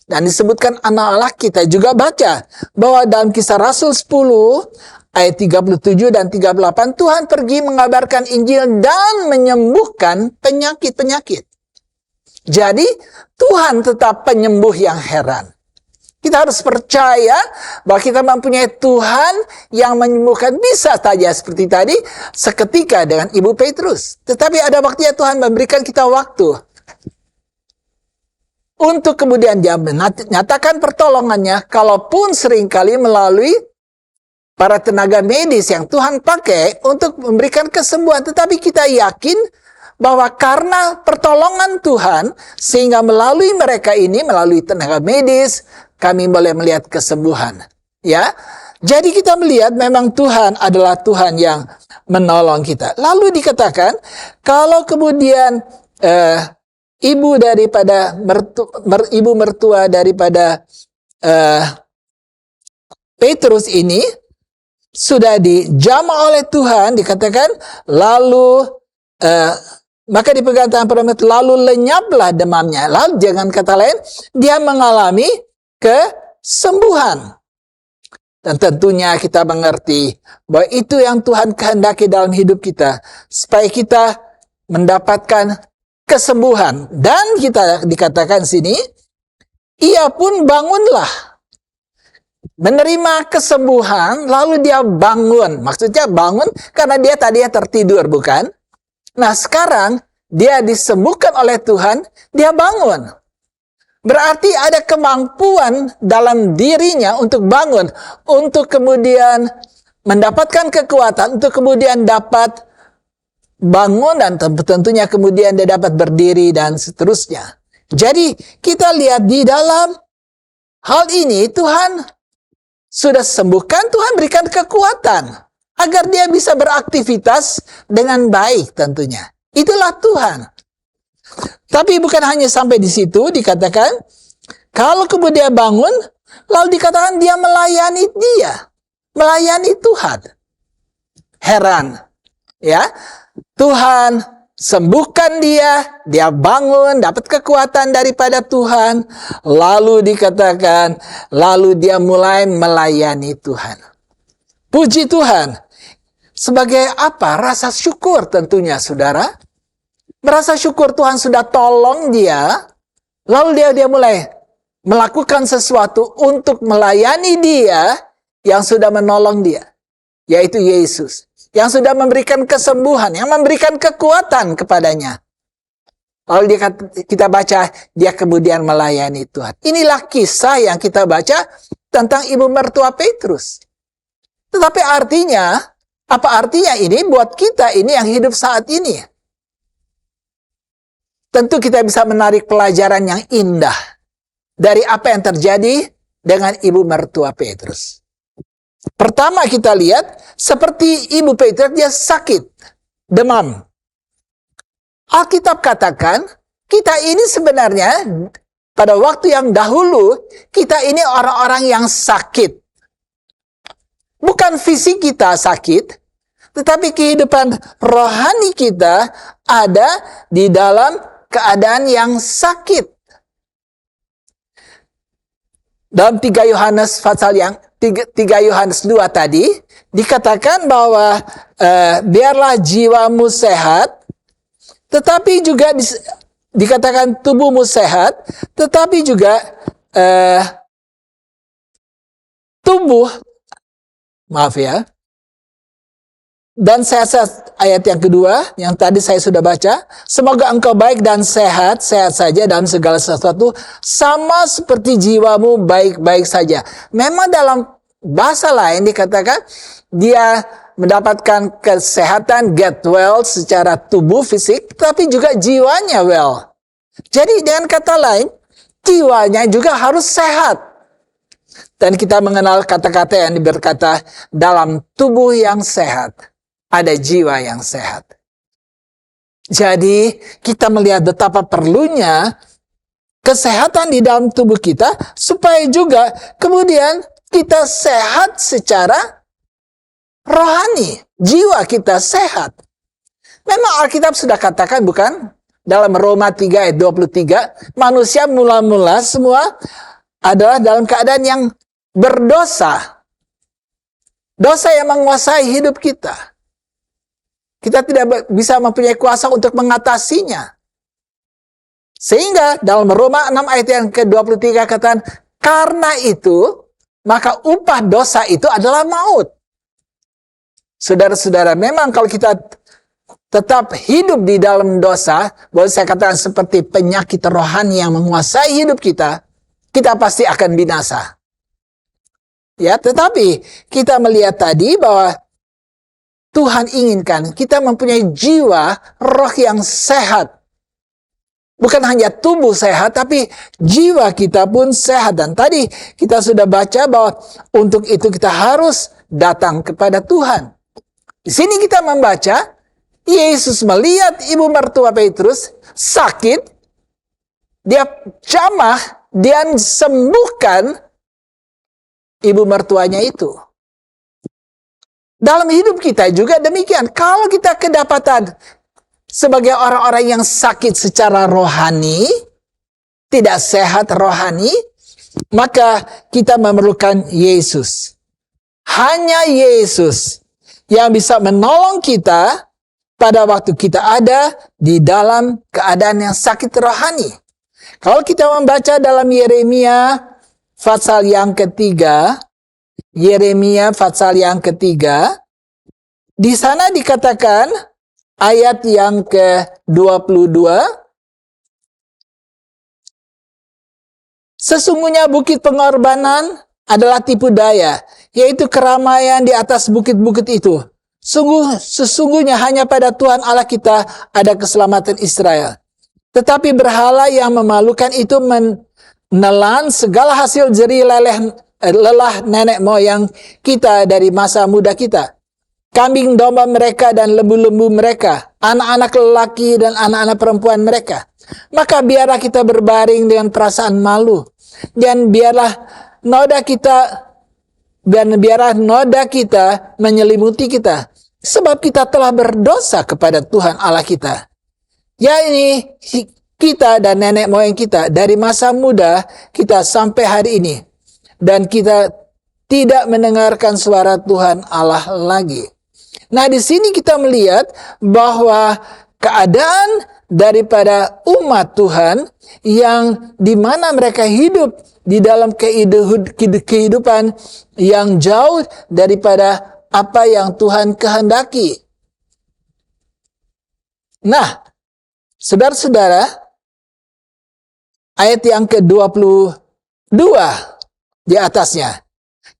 Dan disebutkan anak Allah, kita juga baca bahwa dalam Kisah Rasul 10 ayat 37 dan 38, Tuhan pergi mengabarkan Injil dan menyembuhkan penyakit-penyakit. Jadi, Tuhan tetap penyembuh yang heran. Kita harus percaya bahwa kita mempunyai Tuhan yang menyembuhkan. Bisa saja seperti tadi, seketika dengan Ibu Petrus. Tetapi ada waktunya Tuhan memberikan kita waktu untuk kemudian dia menyatakan pertolongannya, kalaupun seringkali melalui para tenaga medis yang Tuhan pakai untuk memberikan kesembuhan. Tetapi kita yakin bahwa karena pertolongan Tuhan, sehingga melalui mereka ini, melalui tenaga medis, kami boleh melihat kesembuhan. Ya, jadi kita melihat memang Tuhan adalah Tuhan yang menolong kita. Lalu dikatakan, kalau kemudian ibu mertua daripada Petrus ini sudah dijamah oleh Tuhan, dikatakan lalu maka dipegang tangan perempuan, lalu lenyaplah demamnya. Lalu jangan kata lain, dia mengalami kesembuhan. Dan tentunya kita mengerti bahwa itu yang Tuhan kehendaki dalam hidup kita, supaya kita mendapatkan kesembuhan. Dan kita dikatakan sini, ia pun bangunlah. Menerima kesembuhan, lalu dia bangun. Maksudnya bangun karena dia tadinya tertidur, bukan? Nah, sekarang dia disembuhkan oleh Tuhan, dia bangun. Berarti ada kemampuan dalam dirinya untuk bangun, untuk kemudian mendapatkan kekuatan, untuk kemudian dapat bangun, dan tentunya kemudian dia dapat berdiri dan seterusnya. Jadi kita lihat di dalam hal ini Tuhan sudah sembuhkan, Tuhan berikan kekuatan agar dia bisa beraktivitas dengan baik tentunya. Itulah Tuhan. Tapi bukan hanya sampai di situ, dikatakan kalau kemudian bangun, lalu dikatakan dia melayani Tuhan. Heran, ya, Tuhan sembuhkan dia bangun, dapat kekuatan daripada Tuhan, lalu dikatakan, lalu dia mulai melayani Tuhan. Puji Tuhan. Sebagai apa? Rasa syukur tentunya, saudara. Merasa syukur Tuhan sudah tolong dia, lalu dia mulai melakukan sesuatu untuk melayani dia yang sudah menolong dia, yaitu Yesus, yang sudah memberikan kesembuhan, yang memberikan kekuatan kepadanya. Lalu kita baca, dia kemudian melayani Tuhan. Inilah kisah yang kita baca tentang ibu mertua Petrus. Tetapi artinya, apa artinya ini buat kita ini yang hidup saat ini? Tentu kita bisa menarik pelajaran yang indah dari apa yang terjadi dengan ibu mertua Petrus. Pertama kita lihat, seperti ibu Petrus, dia sakit, demam. Alkitab katakan, kita ini sebenarnya pada waktu yang dahulu, kita ini orang-orang yang sakit. Bukan fisik kita sakit, Tetapi kehidupan rohani kita ada di dalam keadaan yang sakit. Dalam 3 Yohanes pasal yang 3 Yohanes 2 tadi dikatakan bahwa biarlah jiwamu sehat, tetapi juga dikatakan tubuhmu sehat, tetapi juga dan sehat ayat yang kedua yang tadi saya sudah baca, semoga engkau baik dan sehat saja dalam segala sesuatu, sama seperti jiwamu baik-baik saja. Memang dalam bahasa lain dikatakan dia mendapatkan kesehatan, get well secara tubuh fisik, tapi juga jiwanya well. Jadi dengan kata lain, jiwanya juga harus sehat. Dan kita mengenal kata-kata yang berkata dalam tubuh yang sehat ada jiwa yang sehat. Jadi kita melihat betapa perlunya kesehatan di dalam tubuh kita supaya juga kemudian kita sehat secara rohani. Jiwa kita sehat. Memang Alkitab sudah katakan bukan? Dalam Roma 3 ayat 23, manusia mula-mula semua adalah dalam keadaan yang berdosa. Dosa yang menguasai hidup kita. Kita tidak bisa mempunyai kuasa untuk mengatasinya. Sehingga dalam Roma 6 ayat yang ke-23 katakan, karena itu, maka upah dosa itu adalah maut. Saudara-saudara, memang kalau kita tetap hidup di dalam dosa, boleh saya katakan seperti penyakit rohani yang menguasai hidup kita, kita pasti akan binasa. Ya, tetapi kita melihat tadi bahwa Tuhan inginkan kita mempunyai jiwa, roh yang sehat. Bukan hanya tubuh sehat, tapi jiwa kita pun sehat. Dan tadi kita sudah baca bahwa untuk itu kita harus datang kepada Tuhan. Di sini kita membaca, Yesus melihat ibu mertua Petrus sakit, dia jamah, dia sembuhkan ibu mertuanya itu. Dalam hidup kita juga demikian. Kalau kita kedapatan sebagai orang-orang yang sakit secara rohani, tidak sehat rohani, maka kita memerlukan Yesus. Hanya Yesus yang bisa menolong kita pada waktu kita ada di dalam keadaan yang sakit rohani. Kalau kita membaca dalam Yeremia pasal yang ketiga, Yeremia pasal yang ketiga, di sana dikatakan ayat yang ke-22, sesungguhnya bukit pengorbanan adalah tipu daya, yaitu keramaian di atas bukit-bukit itu. Sesungguhnya hanya pada Tuhan Allah kita ada keselamatan Israel. Tetapi berhala yang memalukan itu menelan segala hasil jerih lelah nenek moyang kita dari masa muda kita. Kambing domba mereka dan lembu-lembu mereka, anak-anak lelaki dan anak-anak perempuan mereka. Maka biarlah kita berbaring dengan perasaan malu, dan biarlah noda kita menyelimuti kita, sebab kita telah berdosa kepada Tuhan Allah kita. Ya, ini kita dan nenek moyang kita dari masa muda kita sampai hari ini. Dan kita tidak mendengarkan suara Tuhan Allah lagi. Nah, di sini kita melihat bahwa keadaan daripada umat Tuhan yang di mana mereka hidup di dalam kehidupan yang jauh daripada apa yang Tuhan kehendaki. Nah, saudara-saudara, ayat yang ke-22 di atasnya.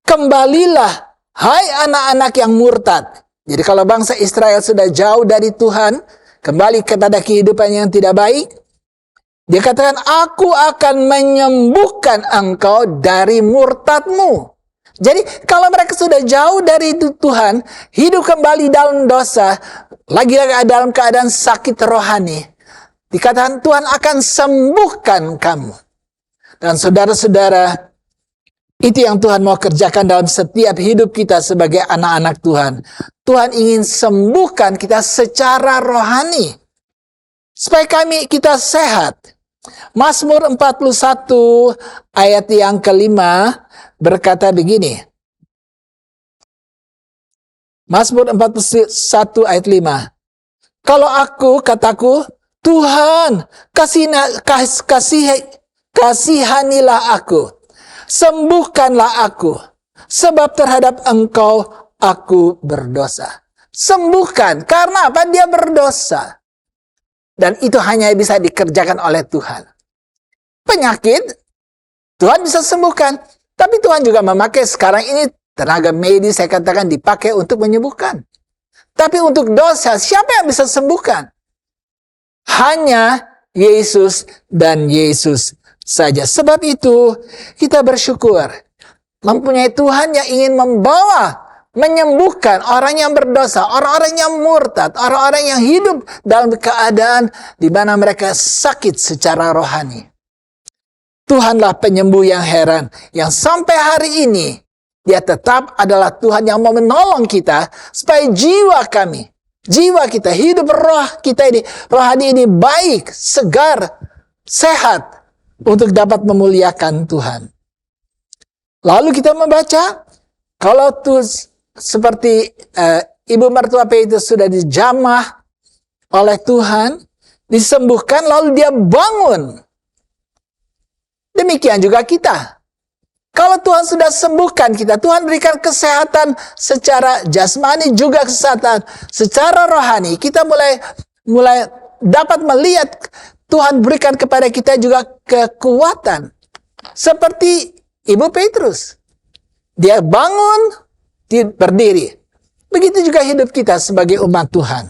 Kembalilah, hai anak-anak yang murtad. Jadi kalau bangsa Israel sudah jauh dari Tuhan, kembali kepada kehidupan yang tidak baik, dia katakan, aku akan menyembuhkan engkau dari murtadmu. Jadi kalau mereka sudah jauh dari Tuhan, hidup kembali dalam dosa, lagi-lagi dalam keadaan sakit rohani, dikatakan Tuhan akan sembuhkan kamu. Dan saudara-saudara, Itu yang Tuhan mau kerjakan dalam setiap hidup kita sebagai anak-anak Tuhan. Tuhan ingin sembuhkan kita secara rohani. Supaya kita sehat. Mazmur 41 ayat yang kelima berkata begini. Mazmur 41 ayat 5. Kalau kataku, Tuhan, kasihanilah aku. Sembuhkanlah aku. Sebab terhadap Engkau aku berdosa. Sembuhkan. Karena apa? Dia berdosa. Dan itu hanya bisa dikerjakan oleh Tuhan. Penyakit, Tuhan bisa sembuhkan. Tapi Tuhan juga memakai sekarang ini tenaga medis, saya katakan, dipakai untuk menyembuhkan. Tapi untuk dosa, siapa yang bisa sembuhkan? Hanya Yesus dan Yesus saja. Sebab itu, kita bersyukur. Mempunyai Tuhan yang ingin menyembuhkan orang yang berdosa, orang-orang yang murtad, orang-orang yang hidup dalam keadaan di mana mereka sakit secara rohani. Tuhanlah penyembuh yang heran, yang sampai hari ini, Dia tetap adalah Tuhan yang mau menolong kita, supaya jiwa kita, hidup rohani ini baik, segar, sehat, untuk dapat memuliakan Tuhan. Lalu kita membaca, kalau seperti ibu mertua Petrus sudah dijamah oleh Tuhan, disembuhkan, lalu dia bangun. Demikian juga kita. Kalau Tuhan sudah sembuhkan kita, Tuhan berikan kesehatan secara jasmani, juga kesehatan secara rohani. Kita mulai dapat melihat Tuhan berikan kepada kita juga kekuatan. Seperti Ibu Petrus. Dia bangun, berdiri. Begitu juga hidup kita sebagai umat Tuhan.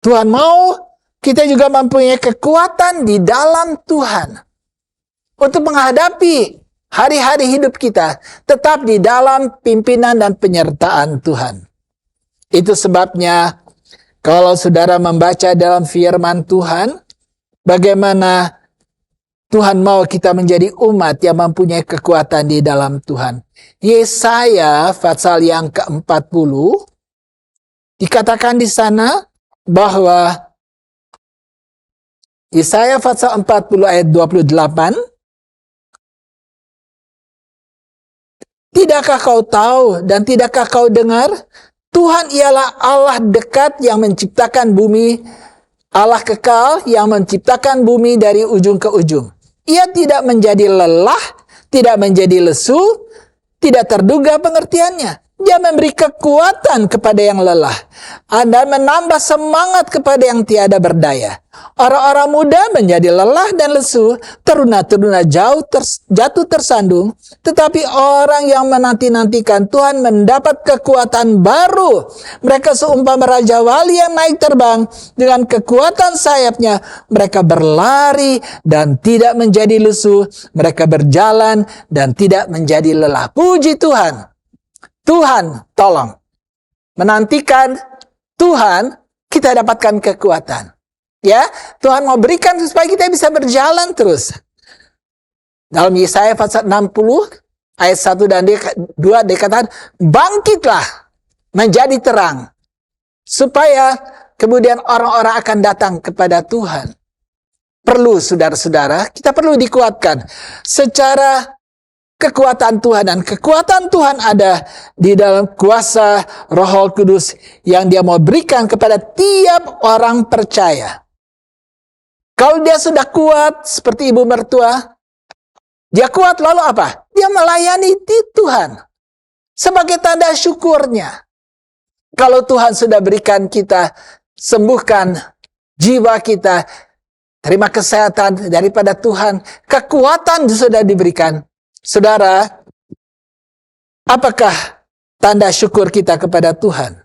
Tuhan mau kita juga mempunyai kekuatan di dalam Tuhan. Untuk menghadapi hari-hari hidup kita, tetap di dalam pimpinan dan penyertaan Tuhan. Itu sebabnya, kalau saudara membaca dalam firman Tuhan, bagaimana Tuhan mau kita menjadi umat yang mempunyai kekuatan di dalam Tuhan. Yesaya pasal yang ke-40 dikatakan di sana bahwa Yesaya pasal 40 ayat 28, tidakkah kau tahu dan tidakkah kau dengar? Tuhan ialah Allah dekat yang menciptakan bumi, Allah kekal yang menciptakan bumi dari ujung ke ujung. Ia tidak menjadi lelah, tidak menjadi lesu, tidak terduga pengertiannya. Dia memberi kekuatan kepada yang lelah, dan menambah semangat kepada yang tiada berdaya. Orang-orang muda menjadi lelah dan lesu, teruna-teruna jatuh tersandung. Tetapi orang yang menanti-nantikan Tuhan mendapat kekuatan baru. Mereka seumpama raja wali yang naik terbang. Dengan kekuatan sayapnya, mereka berlari dan tidak menjadi lesu. Mereka berjalan dan tidak menjadi lelah. Puji Tuhan. Tuhan tolong. Menantikan Tuhan, kita dapatkan kekuatan. Ya, Tuhan mau berikan supaya kita bisa berjalan terus. Dalam Yesaya pasal 60 ayat 1 dan 2 dikatakan, bangkitlah menjadi terang, supaya kemudian orang-orang akan datang kepada Tuhan. Perlu saudara-saudara, kita perlu dikuatkan secara kekuatan Tuhan, dan kekuatan Tuhan ada di dalam kuasa Roh Kudus yang Dia mau berikan kepada tiap orang percaya. Kalau dia sudah kuat seperti ibu mertua, dia kuat lalu apa? Dia melayani di Tuhan sebagai tanda syukurnya. Kalau Tuhan sudah berikan kita, sembuhkan jiwa kita, terima kesehatan daripada Tuhan, kekuatan sudah diberikan. Saudara, apakah tanda syukur kita kepada Tuhan?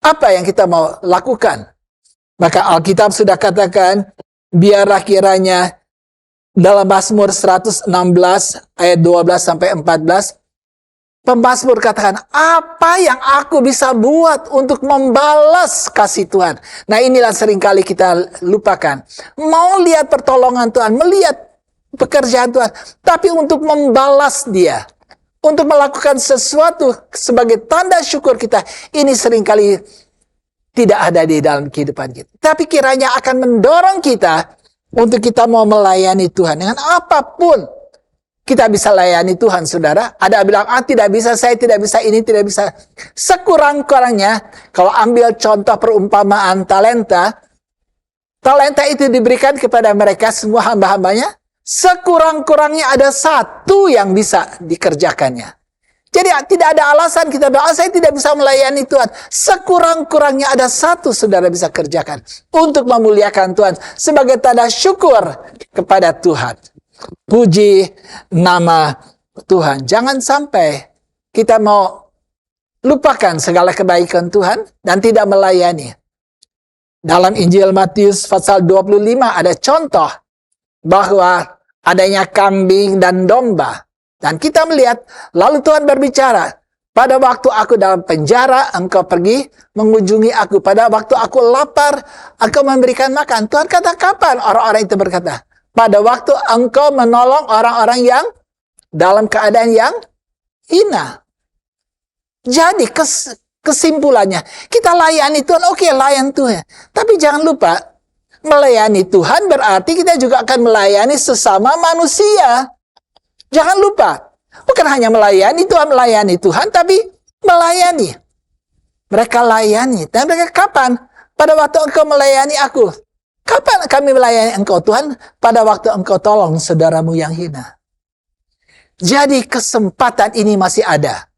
Apa yang kita mau lakukan? Maka Alkitab sudah katakan, biarlah kiranya dalam Mazmur 116 ayat 12 sampai 14, pemazmur katakan, apa yang aku bisa buat untuk membalas kasih Tuhan? Nah, inilah seringkali kita lupakan. Mau lihat pertolongan Tuhan, melihat pekerjaan Tuhan, tapi untuk membalas dia, untuk melakukan sesuatu sebagai tanda syukur kita. Ini seringkali tidak ada di dalam kehidupan kita. Tapi kiranya akan mendorong kita untuk kita mau melayani Tuhan. Dengan apapun kita bisa layani Tuhan, saudara. Ada yang bilang, tidak bisa, saya tidak bisa ini, tidak bisa. Sekurang-kurangnya, kalau ambil contoh perumpamaan talenta, talenta itu diberikan kepada mereka semua hamba-hambanya. Sekurang-kurangnya ada satu yang bisa dikerjakannya. Jadi tidak ada alasan kita bilang, saya tidak bisa melayani Tuhan. Sekurang-kurangnya ada satu saudara bisa kerjakan. Untuk memuliakan Tuhan. Sebagai tanda syukur kepada Tuhan. Puji nama Tuhan. Jangan sampai kita mau lupakan segala kebaikan Tuhan dan tidak melayani. Dalam Injil Matius pasal 25 ada contoh bahwa adanya kambing dan domba. Dan kita melihat, lalu Tuhan berbicara, pada waktu aku dalam penjara, engkau pergi mengunjungi aku. Pada waktu aku lapar, engkau memberikan makan. Tuhan kata, kapan? Orang-orang itu berkata, pada waktu engkau menolong orang-orang yang dalam keadaan yang hina. Jadi kesimpulannya, kita layani Tuhan, oke, layan Tuhan. Tapi jangan lupa, melayani Tuhan berarti kita juga akan melayani sesama manusia. Jangan lupa, bukan hanya melayani Tuhan, tapi melayani. Mereka layani. Dan mereka kapan? Pada waktu engkau melayani aku. Kapan kami melayani engkau Tuhan? Pada waktu engkau tolong saudaramu yang hina. Jadi kesempatan ini masih ada.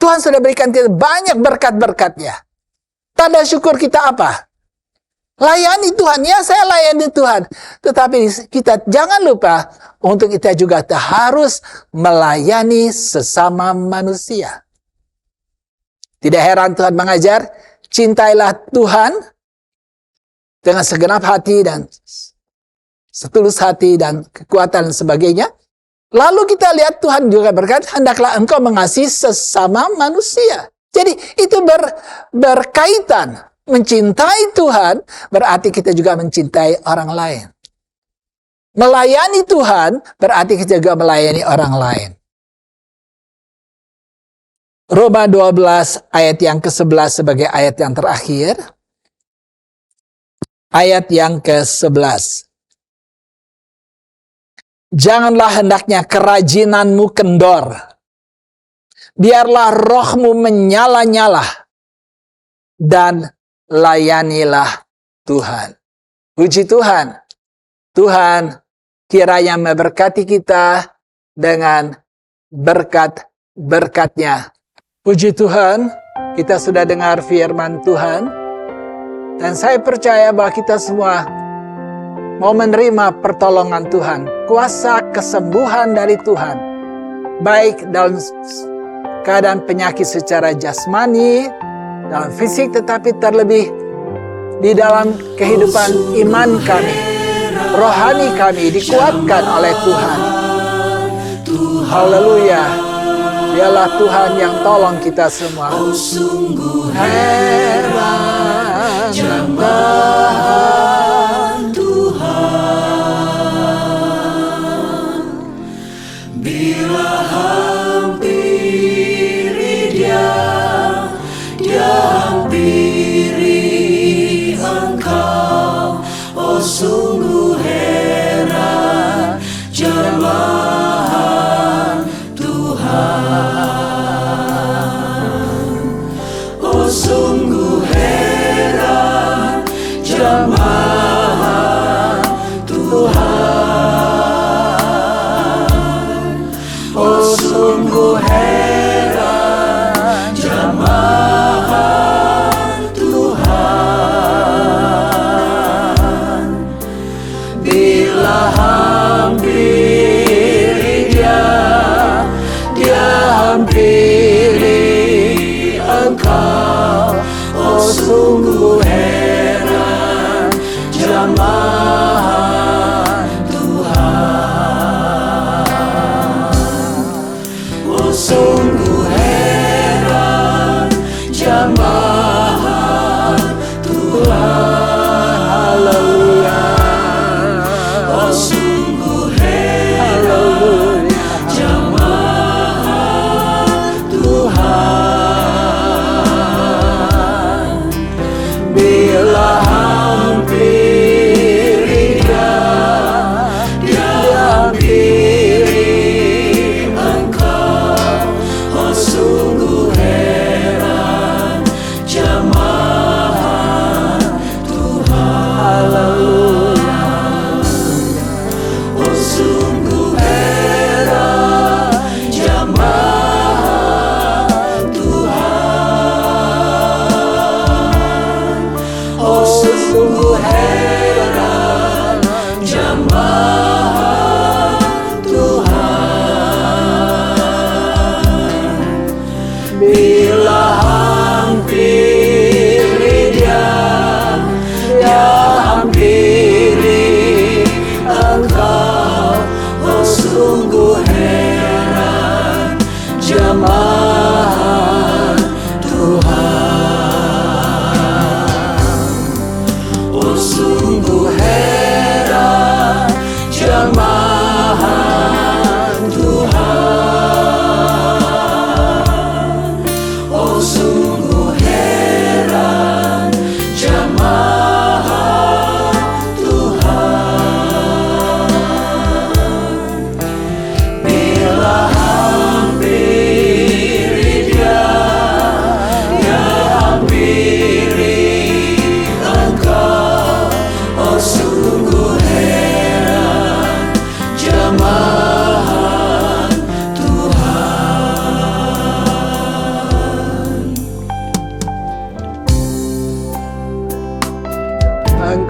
Tuhan sudah berikan kita banyak berkat-berkatnya. Tanda syukur kita apa? Layani Tuhan. Ya, saya layani Tuhan. Tetapi kita jangan lupa untuk kita juga harus melayani sesama manusia. Tidak heran Tuhan mengajar, cintailah Tuhan dengan segenap hati dan setulus hati dan kekuatan dan sebagainya. Lalu kita lihat Tuhan juga berkata, hendaklah engkau mengasihi sesama manusia. Jadi itu berkaitan. Mencintai Tuhan berarti kita juga mencintai orang lain. Melayani Tuhan berarti kita juga melayani orang lain. Roma 12 ayat yang ke-11 sebagai ayat yang terakhir. Ayat yang ke-11. Janganlah hendaknya kerajinanmu kendor. Biarlah rohmu menyala-nyala. Dan layanilah Tuhan. Puji Tuhan. Tuhan kiranya memberkati kita dengan berkat-berkatnya. Puji Tuhan, kita sudah dengar firman Tuhan. Dan saya percaya bahwa kita semua mau menerima pertolongan Tuhan. Kuasa kesembuhan dari Tuhan. Baik dalam keadaan penyakit secara jasmani, dalam fisik, tetapi terlebih di dalam kehidupan iman kami, rohani kami dikuatkan oleh Tuhan. Haleluya. Dialah Tuhan yang tolong kita semua. Heran Tuhan, bila hampiri Dia hampiri engkau, oh sungguh heran jemaat Tuhan, oh sungguh heran jemaat Tuhan, oh sungguh heran jemaat Tuhan, bila hampir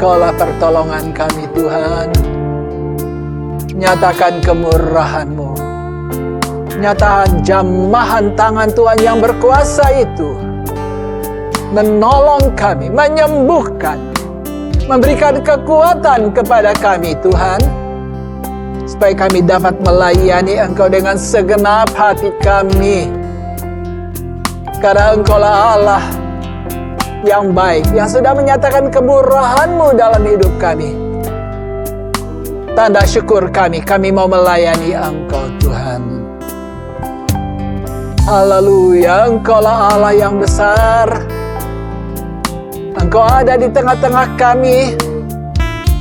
Engkaulah pertolongan kami Tuhan. Nyatakan kemurahan-Mu. Nyatakan jamahan tangan Tuhan yang berkuasa itu menolong kami, menyembuhkan, memberikan kekuatan kepada kami Tuhan, supaya kami dapat melayani Engkau dengan segenap hati kami. Karena Engkaulah Allah yang baik, yang sudah menyatakan kemurahan-Mu dalam hidup kami. Tanda syukur kami mau melayani Engkau Tuhan. Haleluya, Engkaulah Allah yang besar. Engkau ada di tengah-tengah kami.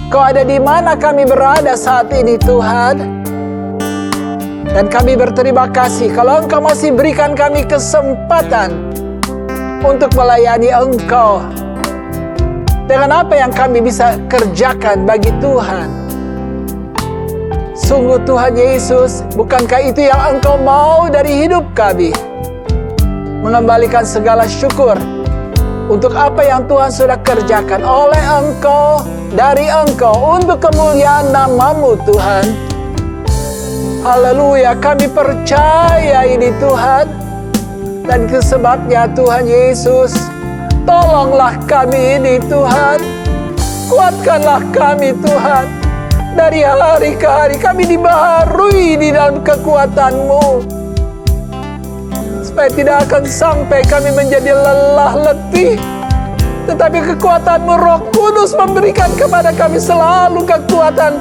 Engkau ada di mana kami berada saat ini Tuhan. Dan kami berterima kasih kalau Engkau masih berikan kami kesempatan untuk melayani Engkau. Dengan apa yang kami bisa kerjakan bagi Tuhan. Sungguh Tuhan Yesus, bukankah itu yang Engkau mau dari hidup kami? Mengembalikan segala syukur untuk apa yang Tuhan sudah kerjakan oleh Engkau, dari Engkau, untuk kemuliaan nama-Mu Tuhan. Haleluya, kami percaya ini Tuhan. Dan itu sebabnya Tuhan Yesus, tolonglah kami ini Tuhan. Kuatkanlah kami Tuhan. Dari hari ke hari kami dibaharui di dalam kekuatan-Mu. Supaya tidak akan sampai kami menjadi lelah letih. Tetapi kekuatan-Mu Roh Kudus memberikan kepada kami selalu kekuatan,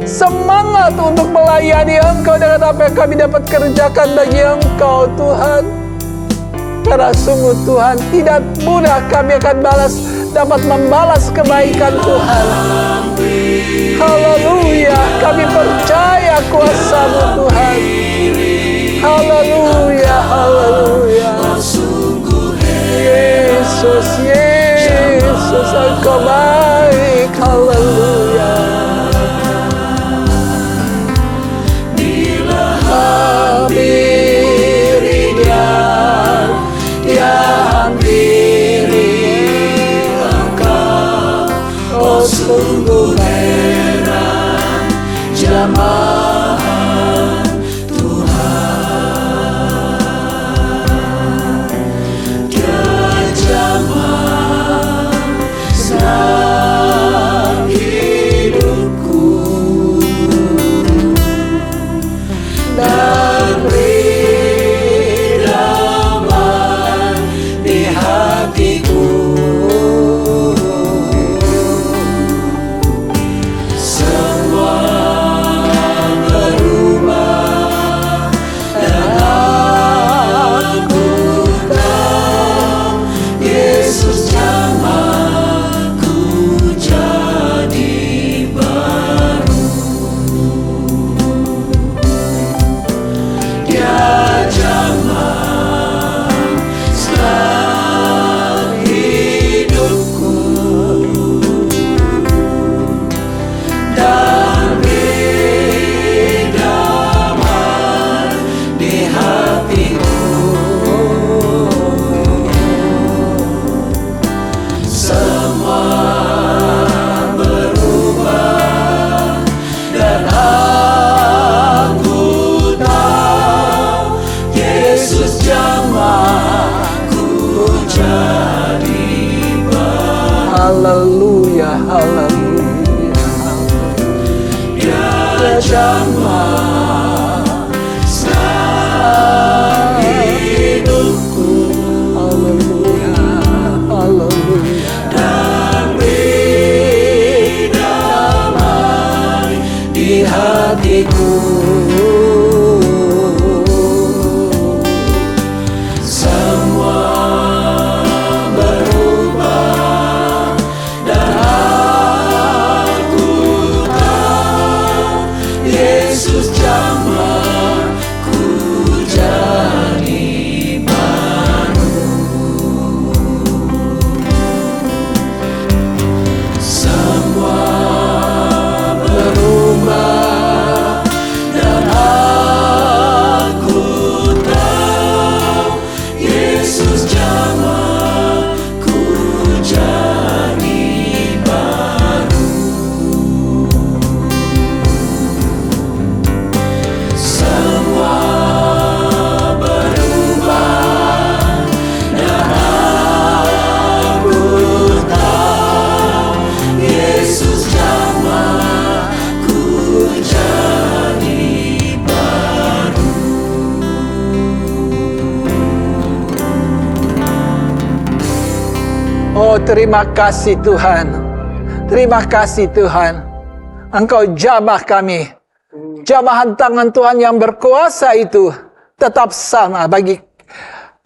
semangat untuk melayani Engkau dengan apa yang kami dapat kerjakan bagi Engkau Tuhan. Karena sungguh Tuhan, tidak mudah kami akan dapat membalas kebaikan Tuhan. Haleluya, kami percaya kuasa-Mu Tuhan. Haleluya, haleluya. Yesus, Yesus, Engkau baik. Haleluya. Hampirinya, ya hampiri Engkau. Oh sungguh heran jamaah Tuhan. Dia jamah senang hidupku dan beri damai di hatiku. Semua berubah dan aku tahu Yesus jamaku jadi baru. Dia jamah senang hidupku dan beri damai di hatiku. Semua berubah dan aku tahu Yesus jamaku jadi baru. Haleluya, haleluya. Dia jamah senang hidupku. Haleluya, haleluya. Dan beri damai di hatiku. Semua berubah dan aku tahu Yesus jamaku jadi baru. Semua berubah dan aku tahu Yesus jamaku jadi baru. Oh, terima kasih Tuhan. Terima kasih Tuhan. Engkau jamah kami. Jamahan tangan Tuhan yang berkuasa itu tetap sama bagi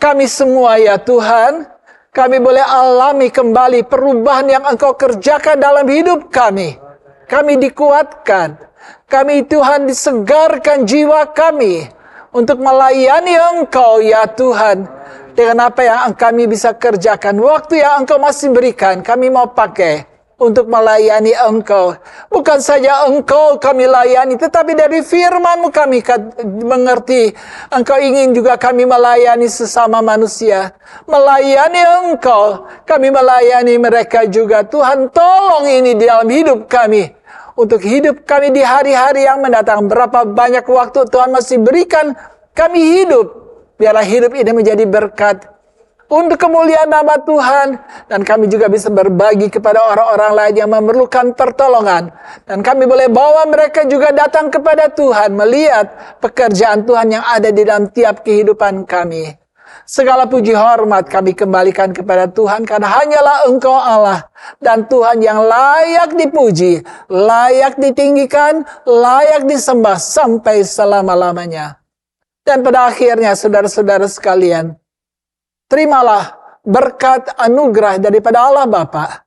kami semua ya Tuhan. Kami boleh alami kembali perubahan yang Engkau kerjakan dalam hidup kami. Kami dikuatkan. Kami Tuhan disegarkan jiwa kami untuk melayani Engkau ya Tuhan. Dengan apa yang kami bisa kerjakan. Waktu yang Engkau masih berikan, kami mau pakai untuk melayani Engkau. Bukan saja Engkau kami layani, tetapi dari firman-Mu kami mengerti. Engkau ingin juga kami melayani sesama manusia. Melayani Engkau, kami melayani mereka juga. Tuhan, tolong ini di dalam hidup kami. Untuk hidup kami di hari-hari yang mendatang. Berapa banyak waktu Tuhan masih berikan kami hidup. Biarlah hidup ini menjadi berkat untuk kemuliaan nama Tuhan. Dan kami juga bisa berbagi kepada orang-orang lain yang memerlukan pertolongan. Dan kami boleh bawa mereka juga datang kepada Tuhan. Melihat pekerjaan Tuhan yang ada di dalam tiap kehidupan kami. Segala puji hormat kami kembalikan kepada Tuhan. Karena hanyalah Engkau Allah. Dan Tuhan yang layak dipuji. Layak ditinggikan. Layak disembah sampai selama-lamanya. Dan pada akhirnya saudara-saudara sekalian, terimalah berkat anugerah daripada Allah Bapa,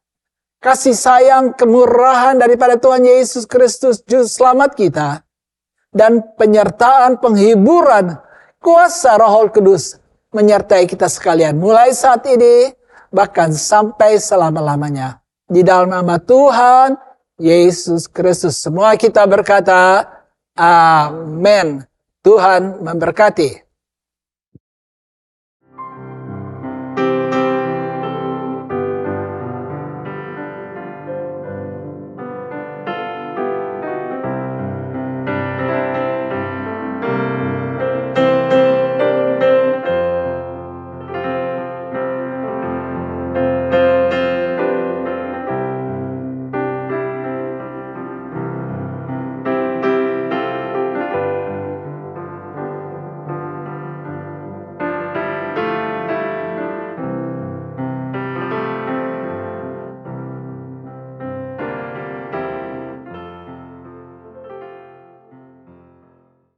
kasih sayang, kemurahan daripada Tuhan Yesus Kristus Juru Selamat kita, dan penyertaan, penghiburan, kuasa Roh Kudus menyertai kita sekalian. Mulai saat ini, bahkan sampai selama-lamanya. Di dalam nama Tuhan Yesus Kristus, semua kita berkata, Amin. Tuhan memberkati.